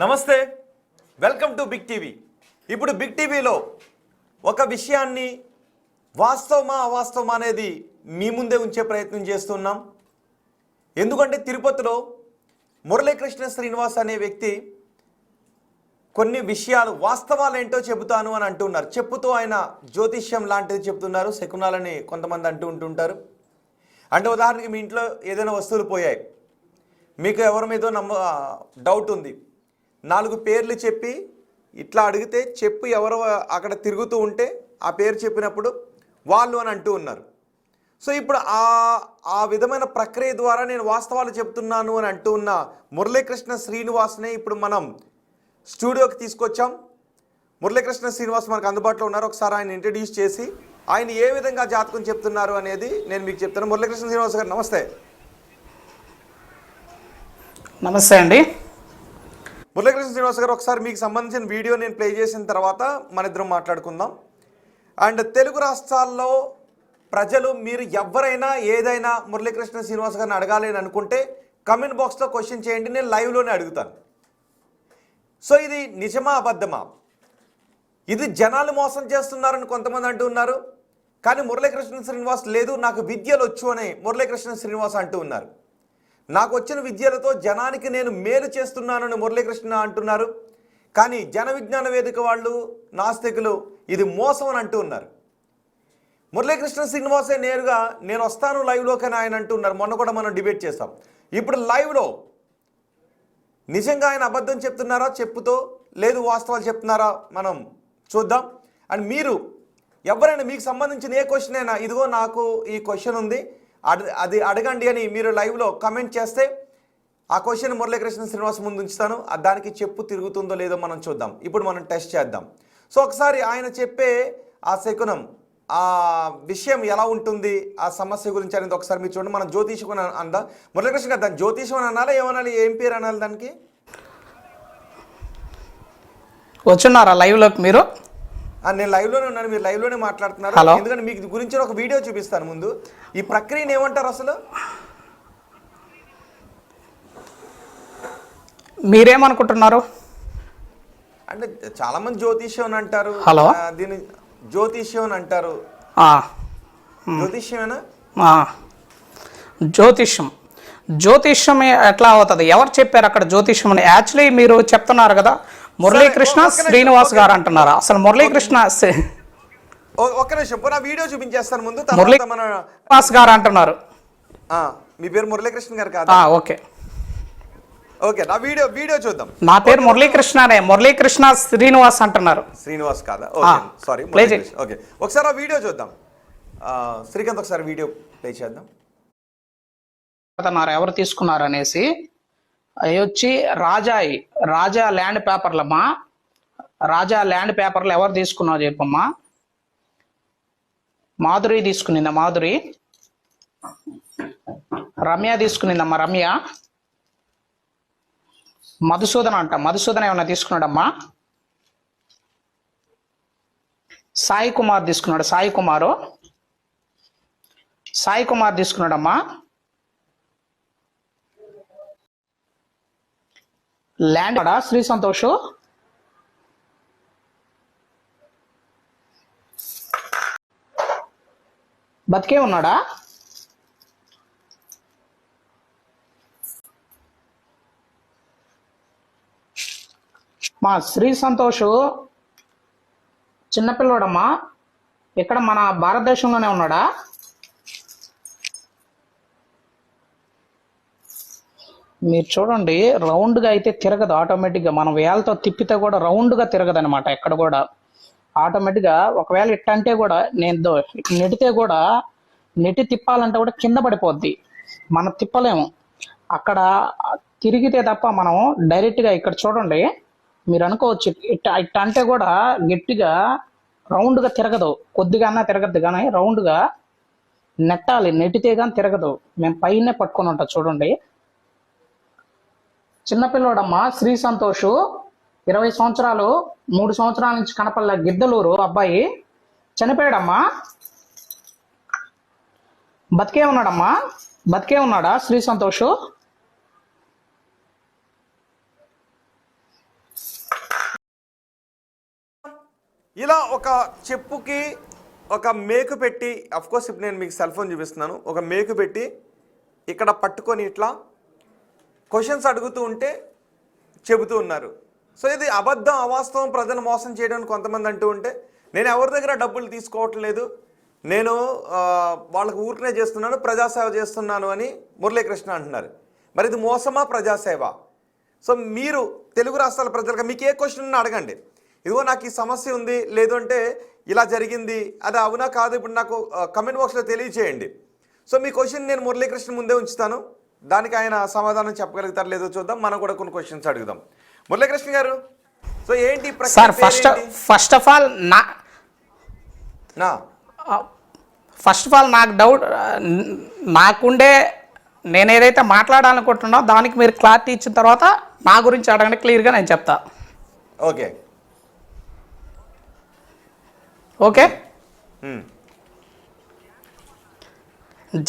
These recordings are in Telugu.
నమస్తే, వెల్కమ్ టు బిగ్ టీవీ. ఇప్పుడు బిగ్ టీవీలో ఒక విషయాన్ని వాస్తవమా అవాస్తవమా అనేది మీ ముందే ఉంచే ప్రయత్నం చేస్తున్నాం. ఎందుకంటే తిరుపతిలో మురళీకృష్ణ శ్రీనివాస్ అనే వ్యక్తి కొన్ని విషయాలు వాస్తవాలు ఏంటో చెబుతాను అని అంటున్నారు. చెప్పుతూ ఆయన జ్యోతిష్యం లాంటిది చెప్తున్నారు, శకునాలని కొంతమంది అంటూ ఉంటుంటారు. అంటే ఉదాహరణకి మీ ఇంట్లో ఏదైనా వస్తువులు పోయాయి, మీకు ఎవరి మీదో డౌట్ ఉంది, 4 పేర్లు చెప్పి ఇట్లా అడిగితే చెప్పు ఎవరో అక్కడ తిరుగుతూ ఉంటే ఆ పేరు చెప్పినప్పుడు వాళ్ళు అని అంటూ ఉన్నారు. సో ఇప్పుడు ఆ విధమైన ప్రక్రియ ద్వారా నేను వాస్తవాలు చెప్తున్నాను అని అంటూ ఉన్న మురళీకృష్ణ శ్రీనివాస్ని ఇప్పుడు మనం స్టూడియోకి తీసుకొచ్చాం. మురళీకృష్ణ శ్రీనివాస్ మనకు అందుబాటులో ఉన్నారు. ఒకసారి ఆయన ఇంట్రడ్యూస్ చేసి ఆయన ఏ విధంగా జాతకం చెప్తున్నారు అనేది నేను మీకు చెప్తాను. మురళీకృష్ణ శ్రీనివాస్ గారు నమస్తే. నమస్తే అండి. మురళీకృష్ణ శ్రీనివాస్ గారు, ఒకసారి మీకు సంబంధించిన వీడియో నేను ప్లే చేసిన తర్వాత మన ఇద్దరం మాట్లాడుకుందాం. అండ్ తెలుగు రాష్ట్రాల్లో ప్రజలు మీరు ఎవరైనా ఏదైనా మురళీకృష్ణ శ్రీనివాస్ గారిని అడగాలి అని అనుకుంటే కమెంట్ బాక్స్లో క్వశ్చన్ చేయండి, నేను లైవ్లోనే అడుగుతాను. సో ఇది నిజమా అబద్ధమా? ఇది జనాలు మోసం చేస్తున్నారని కొంతమంది అంటూ ఉన్నారు, కానీ మురళీకృష్ణ శ్రీనివాస్ లేదు నాకు విద్యలు వచ్చు అని మురళీకృష్ణ శ్రీనివాస్ అంటూ ఉన్నారు. నాకు వచ్చిన విద్యలతో జనానికి నేను మేలు చేస్తున్నానని మురళీకృష్ణ అంటున్నారు. కానీ జన విజ్ఞాన వేదిక వాళ్ళు, నాస్తికులు ఇది మోసం అని అంటూ ఉన్నారు. మురళీకృష్ణ శ్రీనివాసే నేరుగా నేను వస్తాను లైవ్లోకి అని ఆయన అంటున్నారు. మొన్న కూడా మనం డిబేట్ చేస్తాం. ఇప్పుడు లైవ్లో నిజంగా ఆయన అబద్ధం చెప్తున్నారా చెప్పుతో, లేదు వాస్తవాలు చెప్తున్నారా మనం చూద్దాం. అండ్ మీరు ఎవరైనా మీకు సంబంధించిన ఏ క్వశ్చన్ అయినా, ఇదిగో నాకు ఈ క్వశ్చన్ ఉంది అది అడగండి అని మీరు లైవ్లో కమెంట్ చేస్తే ఆ క్వశ్చన్ మురళీకృష్ణ శ్రీనివాస్ ముందు ఉంచుతాను. దానికి చెప్పు తిరుగుతుందో లేదో మనం చూద్దాం. ఇప్పుడు మనం టెస్ట్ చేద్దాం. సో ఒకసారి ఆయన చెప్పే ఆ శకునం, ఆ విషయం ఎలా ఉంటుంది, ఆ సమస్య గురించి అనేది ఒకసారి మీరు చూడండి. మనం జ్యోతిషం అని అందా మురళీకృష్ణ గారు, దాన్ని జ్యోతిషం అని అనాలి, ఏమనాలి, ఏం పేరు అనాలి దానికి? వచ్చున్నారా లైవ్లోకి మీరు? నేను లైవ్లోనే ఉన్నాను, మీరు లైవ్లోనే మాట్లాడుతున్నారు. ఎందుకంటే మీకు గురించి ఒక వీడియో చూపిస్తాను ముందు. ఈ ప్రక్రియను ఏమంటారు అసలు? మీరేమనుకుంటున్నారు? అంటే చాలా మంది జ్యోతిష్యం అని అంటారు, దీన్ని జ్యోతిష్యం అని అంటారు. జ్యోతిష్యమేనా? జ్యోతిష్యం ఎట్లా అవుతుంది? ఎవరు చెప్పారు అక్కడ జ్యోతిష్యం అని? యాక్చువల్లీ మీరు చెప్తున్నారు కదా మురళీకృష్ణ శ్రీనివాస్ గారు అంటున్నారు. అసలు మురళీకృష్ణ ఒక్క నిమిషం, నా వీడియో చూపించేస్తాను ముందు. శ్రీనివాస్ గారు అంటున్నారు. మీ పేరు మురళీకృష్ణ గారు కాదా? ఓకే ఓకే, నా వీడియో చూద్దాం. నా పేరు మురళీకృష్ణనే, మురళీకృష్ణ శ్రీనివాస్ అంటున్నారు. శ్రీనివాస్ కాదా? సారీ. ఓకే, ఒకసారి ఆ వీడియో చూద్దాం. శ్రీకాంత్ ఒకసారి వీడియో ప్లే చేద్దాం. ఎవరు తీసుకున్నారు అనేసి అవి వచ్చి రాజా ల్యాండ్ పేపర్లమ్మా. రాజా ల్యాండ్ పేపర్లు ఎవరు తీసుకున్నావు చెప్పమ్మా? మాధురి తీసుకునిందా? మాధురి. రమ్య తీసుకునిందమ్మా. రమ్య. మధుసూదన్ అంట. మధుసూదన్ ఏమన్నా తీసుకున్నాడమ్మా? సాయి కుమార్ తీసుకున్నాడు. సాయి కుమార్ తీసుకున్నాడమ్మా. ల్యాండ్ శ్రీ సంతోష్. బతికే ఉన్నాడా? మా శ్రీ సంతోష్ చిన్నపిల్లోడమ్మా. ఇక్కడ మన భారతదేశంలోనే ఉన్నాడా? మీరు చూడండి, రౌండ్గా అయితే తిరగదు ఆటోమేటిక్గా. మనం వేలతో తిప్పితే కూడా రౌండ్గా తిరగదు అనమాట ఎక్కడ కూడా. ఆటోమేటిక్గా ఒకవేళ ఇట్టంటే కూడా నేను నెటితే కూడా, నెట్టి తిప్పాలంటే కూడా కింద పడిపోద్ది, మనం తిప్పలేము. అక్కడ తిరిగితే తప్ప మనం డైరెక్ట్గా ఇక్కడ చూడండి మీరు అనుకోవచ్చు ఇట్ట అంటే కూడా గట్టిగా రౌండ్గా తిరగదు, కొద్దిగా అన్నా తిరగద్దు, కానీ రౌండ్గా నెట్టాలి, నెట్టితే కానీ తిరగదు. మేము పైనే పట్టుకొని ఉంటాం చూడండి. చిన్నపిల్లోడమ్మా శ్రీ సంతోష్, 20 సంవత్సరాలు, 3 సంవత్సరాల నుంచి కనపల్ల, గిద్దలూరు అబ్బాయి. చనిపోయాడమ్మా. బతికే ఉన్నాడమ్మా. బతికే ఉన్నాడా శ్రీ సంతోష్? ఇలా ఒక చెప్పుకి ఒక మేకు పెట్టి, కోర్స్ ఇప్పుడు నేను మీకు సెల్ ఫోన్ చూపిస్తున్నాను, ఒక మేకు పెట్టి ఇక్కడ పట్టుకొని ఇట్లా క్వశ్చన్స్ అడుగుతూ ఉంటే చెబుతూ ఉన్నారు. సో ఇది అబద్ధం, అవాస్తవం, ప్రజలు మోసం చేయడానికి కొంతమంది అంటూ ఉంటే, నేను ఎవరి దగ్గర డబ్బులు తీసుకోవట్లేదు, నేను వాళ్ళకు ఊరికనే చేస్తున్నాను, ప్రజాసేవ చేస్తున్నాను అని మురళీకృష్ణ అంటున్నారు. మరి ఇది మోసమా, ప్రజాసేవ? సో మీరు తెలుగు రాష్ట్రాల ప్రజలకు మీకు ఏ క్వశ్చన్ ఉన్నా అడగండి. ఇదిగో నాకు ఈ సమస్య ఉంది, లేదు అంటే ఇలా జరిగింది, అది అవునా కాదు ఇప్పుడు నాకు కమెంట్ బాక్స్లో తెలియచేయండి. సో మీ క్వశ్చన్ నేను మురళీకృష్ణ ముందే ఉంచుతాను, దానికి ఆయన సమాధానం చెప్పగలుగుతారు లేదో చూద్దాం. మనం కూడా కొన్ని క్వశ్చన్స్ అడుగుదాం. మురళీకృష్ణ గారు, సో ఏంటి సార్? ఫస్ట్ ఆఫ్ ఆల్ నాకు డౌట్, నాకుండే నేను ఏదైతే మాట్లాడాలనుకుంటున్నానో దానికి మీరు క్లారిటీ ఇచ్చిన తర్వాత నా గురించి అడగండి, క్లియర్గా నేను చెప్తా. Okay okay.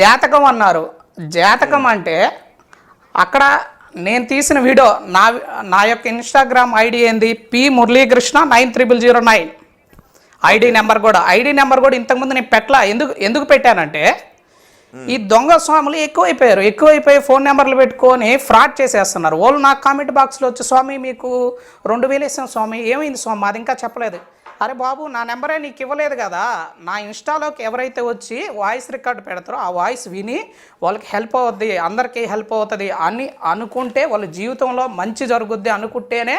జాతకం అన్నారు. జాతకం అంటే అక్కడ నేను తీసిన వీడియో, నా యొక్క ఇన్స్టాగ్రామ్ ఐడి ఏంది, పి మురళీకృష్ణ 90009 ఐడి నెంబర్ కూడా ఇంతకుముందు నేను పెట్టలా. ఎందుకు పెట్టానంటే ఈ దొంగ స్వాములు ఎక్కువైపోయి ఫోన్ నెంబర్లు పెట్టుకొని ఫ్రాడ్ చేసేస్తున్నారు. వాళ్ళు నాకు కామెంట్ బాక్స్లో వచ్చి, స్వామి మీకు 2000 ఇస్తాం స్వామి, ఏమైంది స్వామి, అది ఇంకా చెప్పలేదు. అరే బాబు, నా నెంబరే నీకు ఇవ్వలేదు కదా. నా ఇన్స్టాలోకి ఎవరైతే వచ్చి వాయిస్ రికార్డు పెడతారో ఆ వాయిస్ విని వాళ్ళకి హెల్ప్ అవుద్ది, అందరికీ హెల్ప్ అవుతుంది అని అనుకుంటే, వాళ్ళ జీవితంలో మంచి జరుగుద్ది అనుకుంటేనే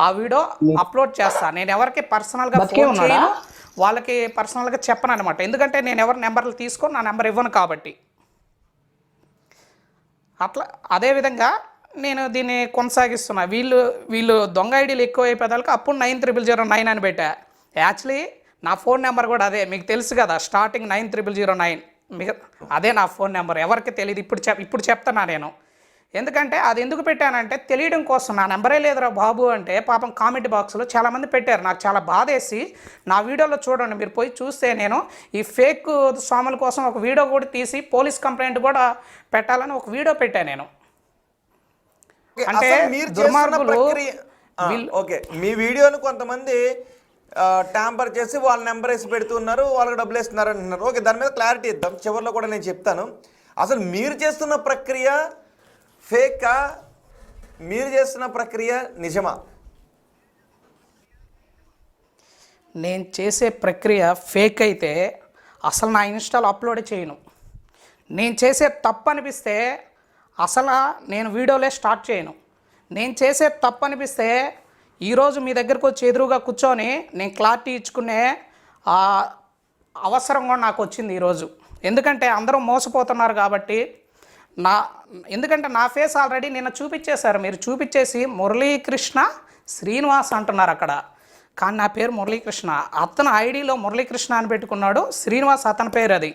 ఆ వీడియో అప్లోడ్ చేస్తాను. నేను ఎవరికి పర్సనల్గా ఫోన్ చేయను, వాళ్ళకి పర్సనల్గా చెప్పను అనమాట. ఎందుకంటే నేను ఎవరి నెంబర్లు తీసుకొని నా నెంబర్ ఇవ్వను కాబట్టి. అట్లా అదేవిధంగా నేను దీన్ని కొనసాగిస్తున్నా. వీళ్ళు దొంగ ఐడీలు ఎక్కువ అయిపోయేదానికి అప్పుడు 90009 అని పెట్టా. యాక్చువల్లీ నా ఫోన్ నెంబర్ కూడా అదే, మీకు తెలుసు కదా, స్టార్టింగ్ 90009 అదే నా ఫోన్ నెంబర్. ఎవరికి తెలియదు, ఇప్పుడు చెప్తున్నా నేను. ఎందుకంటే అది ఎందుకు పెట్టానంటే తెలియడం కోసం. నా నెంబరే లేదురా బాబు అంటే పాపం కామెంట్ బాక్స్లో చాలామంది పెట్టారు. నాకు చాలా బాధేసి నా వీడియోలో చూడండి, మీరు పోయి చూస్తే నేను ఈ ఫేక్ స్వాముల కోసం ఒక వీడియో కూడా తీసి పోలీస్ కంప్లైంట్ కూడా పెట్టాలని ఒక వీడియో పెట్టాను నేను. అంటే దుర్మార్గులు ఓకే, మీ వీడియోను కొంతమంది ట్యాంపర్ చేసి వాళ్ళ నెంబర్ వేసి పెడుతున్నారు, వాళ్ళకి డబ్బులు వేస్తున్నారు అంటున్నారు. ఓకే, దాని మీద క్లారిటీ ఇద్దాం, చివరిలో కూడా నేను చెప్తాను. అసలు మీరు చేస్తున్న ప్రక్రియ ఫేకా, మీరు చేస్తున్న ప్రక్రియ నిజమా? నేను చేసే ప్రక్రియ ఫేక్ అయితే అసలు నా ఇన్స్టాలో అప్లోడ్ చేయను. నేను చేసే తప్పు అనిపిస్తే అసలు నేను వీడియోలే స్టార్ట్ చేయను. నేను చేసే తప్పు అనిపిస్తే ఈరోజు మీ దగ్గరకు వచ్చి ఎదురుగా కూర్చొని నేను క్లారిటీ ఇచ్చుకునే అవసరం కూడా నాకు వచ్చింది ఈరోజు. ఎందుకంటే అందరూ మోసపోతున్నారు కాబట్టి. ఎందుకంటే నా ఫేస్ ఆల్రెడీ నిన్న చూపించేశారు, మీరు చూపించేసి మురళీకృష్ణ శ్రీనివాస్ అంటున్నారు అక్కడ, కానీ నా పేరు మురళీకృష్ణ. అతను ఐడిలో మురళీకృష్ణ అని పెట్టుకున్నాడు, శ్రీనివాస్ అతని పేరు అది.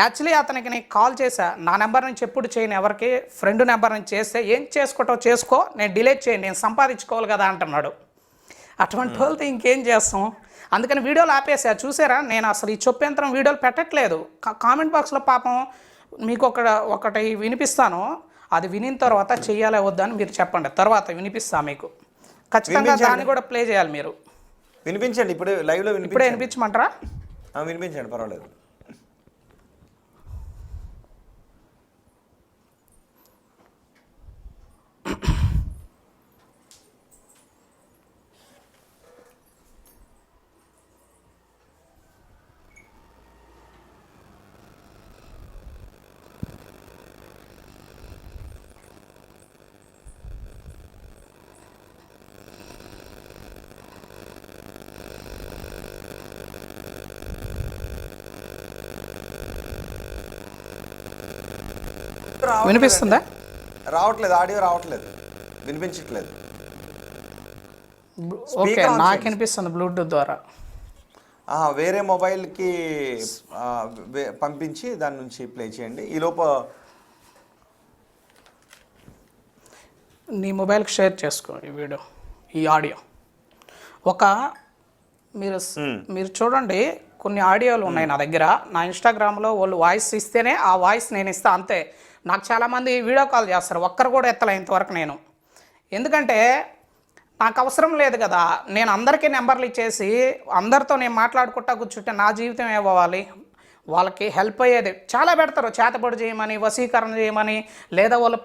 యాక్చువల్లీ అతనికి నేను కాల్ చేశా, నా నెంబర్ నుంచి ఎప్పుడు చేయను ఎవరికి, ఫ్రెండ్ నెంబర్ నుంచి చేస్తే ఏం చేసుకుంటావు చేసుకో, నేను డిలీట్ చేయను, నేను సంపాదించుకోవాలి కదా అంటున్నాడు. అటువంటి వాళ్ళతో ఇంకేం చేస్తాం, అందుకని వీడియోలు ఆపేసా. చూసారా, నేను అసలు ఈ చొప్పేంతరం వీడియోలు పెట్టట్లేదు. కామెంట్ బాక్స్లో పాపం మీకు ఒకటి వినిపిస్తాను, అది వినిన తర్వాత చెయ్యాలే వద్దని మీరు చెప్పండి, తర్వాత వినిపిస్తా మీకు. ఖచ్చితంగా దాన్ని కూడా ప్లే చేయాలి మీరు. వినిపించండి, ఇప్పుడే లైవ్లో ఇప్పుడే వినిపించమంటారా? వినిపించండి, పర్వాలేదు. వినిపిస్తుందా? రావట్లేదు, ఆడియో రావట్లేదు, వినిపించట్లేదు. ఓకే, నాకు వినిపిస్తుంది బ్లూటూత్ ద్వారా. వేరే మొబైల్కి పంపించి దాని నుంచి ప్లే చేయండి. ఈలోపు నీ మొబైల్కి షేర్ చేసుకో ఈ వీడియో, ఈ ఆడియో. మీరు చూడండి, కొన్ని ఆడియోలు ఉన్నాయి నా దగ్గర. నా ఇన్స్టాగ్రామ్లో వాళ్ళు వాయిస్ ఇస్తేనే ఆ వాయిస్ నేను ఇస్తా, అంతే. నాకు చాలామంది వీడియో కాల్ చేస్తారు, ఒక్కరు కూడా ఎత్తలే ఇంతవరకు నేను. ఎందుకంటే నాకు అవసరం లేదు కదా. నేను అందరికీ నెంబర్లు ఇచ్చేసి అందరితో నేను మాట్లాడుకుంటా కూర్చుంటే నా జీవితం ఏమవ్వాలి? వాళ్ళకి హెల్ప్ అయ్యేది చాలా పెడతారు, చేతబడి చేయమని, వశీకరణ చేయమని, లేదా వాళ్ళు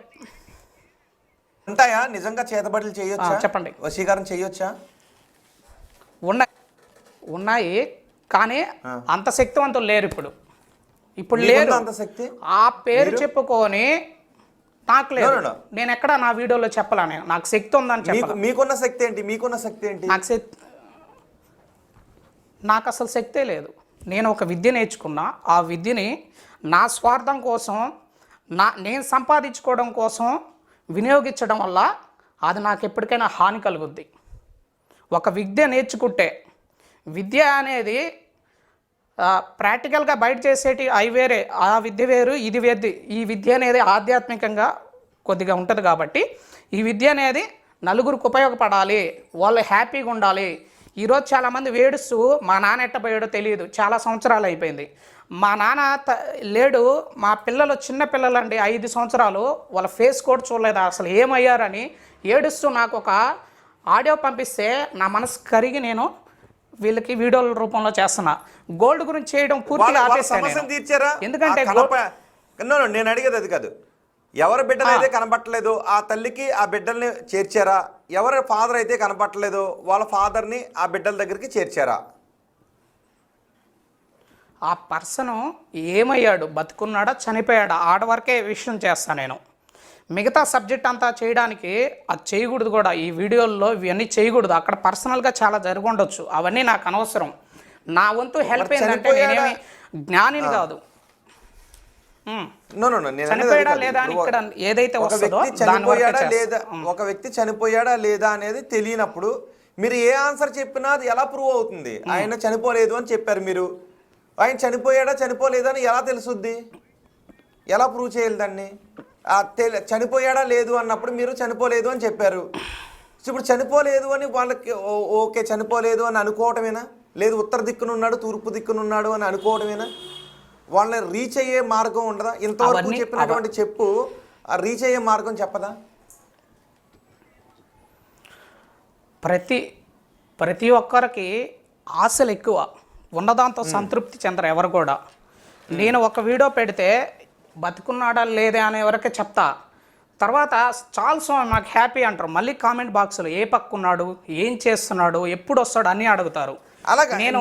ఉంటాయా నిజంగా చేతబడులు చేయొచ్చా? చెప్పండి. వశీకరణ చేయొచ్చా? ఉన్నాయి కానీ అంత శక్తివంతులు లేరు ఇప్పుడు లేరు. అంత శక్తి ఆ పేరు చెప్పుకొని నాకు లేదు. నేను ఎక్కడ నా వీడియోలో చెప్పలా, నేను నాకు శక్తి ఉందని చెప్పాను. మీకున్న శక్తి ఏంటి? మీకున్న శక్తి ఏంటి? నాకు అసలు శక్తే లేదు. నేను ఒక విద్య నేర్చుకున్నా, ఆ విద్యని నా స్వార్థం కోసం, నేను సంపాదించుకోవడం కోసం వినియోగించడం వల్ల అది నాకు ఎప్పటికైనా హాని కలుగుద్ది. ఒక విద్య నేర్చుకుంటే, విద్య అనేది ప్రాక్టికల్గా బయట చేసేటి అవి వేరే, ఆ విద్య వేరు, ఇది వేరు. ఈ విద్య అనేది ఆధ్యాత్మికంగా కొద్దిగా ఉంటుంది కాబట్టి ఈ విద్య అనేది నలుగురికి ఉపయోగపడాలి, వాళ్ళు హ్యాపీగా ఉండాలి. ఈరోజు చాలామంది వేడుస్తూ మా నాన్న ఎట్టపోయాడో తెలియదు, చాలా సంవత్సరాలు అయిపోయింది, మా నాన్న లేడు, మా పిల్లలు చిన్న పిల్లలండి 5 సంవత్సరాలు, వాళ్ళ ఫేస్ కూడా చూడలేదు, అసలు ఏమయ్యారని ఏడుస్తూ నాకు ఒక ఆడియో పంపిస్తే నా మనసు కరిగి నేను వీళ్ళకి వీడియోల రూపంలో చేస్తున్నా. గోల్డ్ గురించి చేయడం పూర్తిగా సమస్యను తీర్చారా? ఎందుకంటే నేను అడిగేది అది కాదు. ఎవరి బిడ్డలు అయితే కనపట్టలేదు ఆ తల్లికి ఆ బిడ్డల్ని చేర్చారా? ఎవరి ఫాదర్ అయితే కనపట్టలేదు వాళ్ళ ఫాదర్ని ఆ బిడ్డల దగ్గరికి చేర్చారా? ఆ పర్సను ఏమయ్యాడు, బతుకున్నాడా చనిపోయాడా, ఆడవరకే విషయం చేస్తాను నేను. మిగతా సబ్జెక్ట్ అంతా చేయడానికి అది చేయకూడదు కూడా. ఈ వీడియోల్లో ఇవన్నీ చేయకూడదు. అక్కడ పర్సనల్గా చాలా జరిగి ఉండొచ్చు, అవన్నీ నాకు అనవసరం. నా వంతు హెల్ప్ ఏంటంటే నేనేమి జ్ఞానిని కాదు. చనిపోయాడా లేదా అని ఇక్కడ ఏదైతే ఒక వ్యక్తి చనిపోయాడా లేదా అనేది తెలియనప్పుడు మీరు ఏ ఆన్సర్ చెప్పినా అది ఎలా ప్రూవ్ అవుతుంది? ఆయన చనిపోలేదు అని చెప్పారు మీరు, ఆయన చనిపోయాడా చనిపోలేదా అని ఎలా తెలుసుద్ది? ఎలా ప్రూవ్ చేయాలి దాన్ని? చనిపోయాడా లేదు అన్నప్పుడు మీరు చనిపోలేదు అని చెప్పారు. ఇప్పుడు చనిపోలేదు అని వాళ్ళకి ఓకే చనిపోలేదు అని అనుకోవటమేనా? లేదు ఉత్తర దిక్కునున్నాడు తూర్పు దిక్కునున్నాడు అని అనుకోవటమేనా? వాళ్ళని రీచ్ అయ్యే మార్గం ఉండదా? ఇంతవరకు చెప్పినటువంటి చెప్పు రీచ్ అయ్యే మార్గం చెప్పదా? ప్రతి ఒక్కరికి ఆశలు ఎక్కువ, ఉన్నదాంతో సంతృప్తి చెందరు ఎవరు కూడా. నేను ఒక వీడియో పెడితే బతుకున్నాడా లేదా అనే వరకే చెప్తా, తర్వాత చాలా నాకు హ్యాపీ అంటారు. మళ్ళీ కామెంట్ బాక్స్లో ఏ పక్కున్నాడు, ఏం చేస్తున్నాడు, ఎప్పుడు వస్తాడు అన్నీ అడుగుతారు. అలాగే నేను